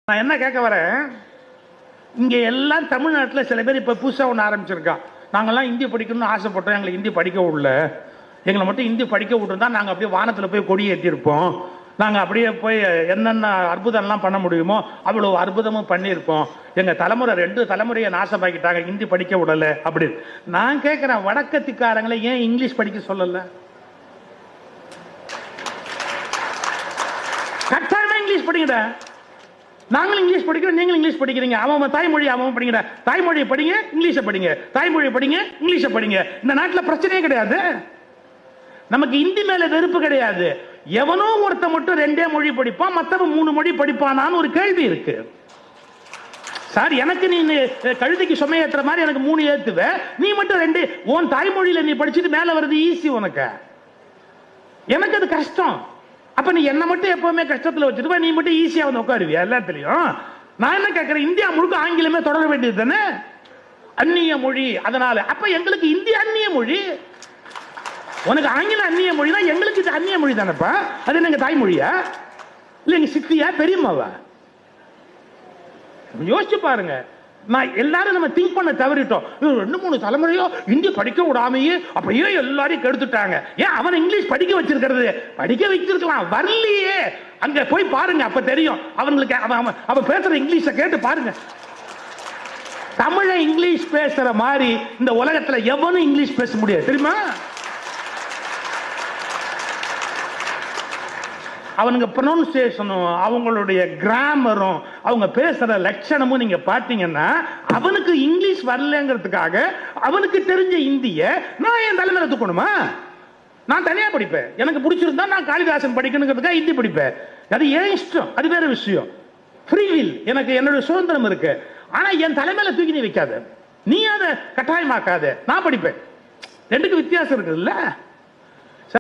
நான் என்ன கேட்க வரேன், இங்கே எல்லாம் தமிழ்நாட்டில் சில பேர் இப்போ புதுசாக ஒன்று ஆரம்பிச்சிருக்கான். நாங்கள்லாம் ஹிந்தி படிக்கணும்னு ஆசைப்பட்டோம், எங்களை ஹிந்தி படிக்க விடல. எங்களை மட்டும் ஹிந்தி படிக்க விட்டுருந்தா நாங்கள் அப்படியே வானத்தில் போய் கொடி ஏற்றிருப்போம். நாங்கள் அப்படியே போய் என்னென்ன அற்புதம்லாம் பண்ண முடியுமோ அவ்வளோ அற்புதமும் பண்ணியிருப்போம். எங்கள் தலைமுறை 2 தலைமுறையை நாசமாக்கிட்டாங்க, ஹிந்தி படிக்க விடலை அப்படின்னு. நான் கேட்குறேன், வடக்கத்திக்காரங்களை ஏன் இங்கிலீஷ் படிக்க சொல்லலை? கட்டாயமா இங்கிலீஷ் படிங்கடா. நாங்களும் இங்கிலீஷ் படிக்கிறோம், நீங்களும் இங்கிலீஷ் படிக்கிறீங்க. அவன் தாய்மொழி அவன் படிக்கிற தாய்மொழியை படிங்க, இங்கிலீஷை படிங்க. தாய்மொழியை படிங்க, இங்கிலீஷை படிங்க. இந்த நாட்டில் பிரச்சனையே கிடையாது. நமக்கு ஹிந்தி மேல வெறுப்பு கிடையாது. எவனோ ஒருத்த மட்டும் 2 மொழி படிப்பான், மற்றவன் 3 மொழி படிப்பானான்னு ஒரு கேள்வி இருக்கு. சார், எனக்கு நீ கழுதைக்கு சுமையேற்றுற மாதிரி எனக்கு 3 ஏத்துவ, நீ மட்டும் 2. உன் தாய்மொழியில நீ படிச்சுட்டு மேல வருது ஈஸி உனக்கு. எனக்கு அது கஷ்டம். அப்ப நீ என்ன மட்டும் எப்பவுமே கஷ்டத்துல வச்சிருப்ப, நீ மட்டும் ஈஸியா வந்து உட்காருவியா எல்லாத்துலயும்? நான் என்ன கேட்கிறேன், இந்தியா முழுக்க ஆங்கிலமே தொடர வேண்டியது தானே, அந்நிய மொழி. அதனால அப்ப எங்களுக்கு இந்திய அந்நிய மொழி, உனக்கு ஆங்கில அந்நிய மொழி தான், எங்களுக்கு இது அந்நிய மொழி தானப்பா. அது எங்க தாய்மொழியா இல்ல எங்க சித்தியா பெரியம்மாவா? யோசிச்சு பாருங்க. நான் எல்லாரும் நம்ம திங்க் பண்ண தவறிட்டோம். 2-3 தலைமுறையோ இந்தி படிக்க விடாமையே அப்படியே எல்லாரையும் கெடுத்துட்டாங்க. ஏன் அவன் இங்கிலீஷ் படிக்க வச்சிருக்கிறது? படிக்க வச்சிருக்கலாம், வரலையே. அங்க போய் பாருங்க, அப்ப தெரியும் அவங்களுக்கு. அவன் பேசுற இங்கிலீஷை கேட்டு பாருங்க. தமிழை இங்கிலீஷ் பேசுற மாதிரி இந்த உலகத்துல எவனும் இங்கிலீஷ் பேச முடியாது, தெரியுமா? அவனுங்க ப்ரொனன்சியேஷனும் அவங்களுடைய கிராமரும் அவங்க பேசுற லட்சணமும் நீங்க பாத்தீங்கன்னா, அவனுக்கு இங்கிலீஷ் வரலங்கிறதுக்காக அவனுக்கு தெரிஞ்ச இந்திய நான் என் தலைமையில தூக்கணுமா? நான் தனியா படிப்பேன். எனக்கு பிடிச்சிருந்தா நான் காளிதாசன் படிக்கணுங்கிறதுக்காக ஹிந்தி படிப்பேன். அது ஏன் இஷ்டம், அது வேற விஷயம். ஃப்ரீவில் எனக்கு என்னுடைய சுதந்திரம் இருக்கு. ஆனா என் தலைமையில தூக்கி நீ வைக்காத, நீ அதை கட்டாயமாக்காத. நான் படிப்பேன். 2க்கு வித்தியாசம் இருக்குல்ல.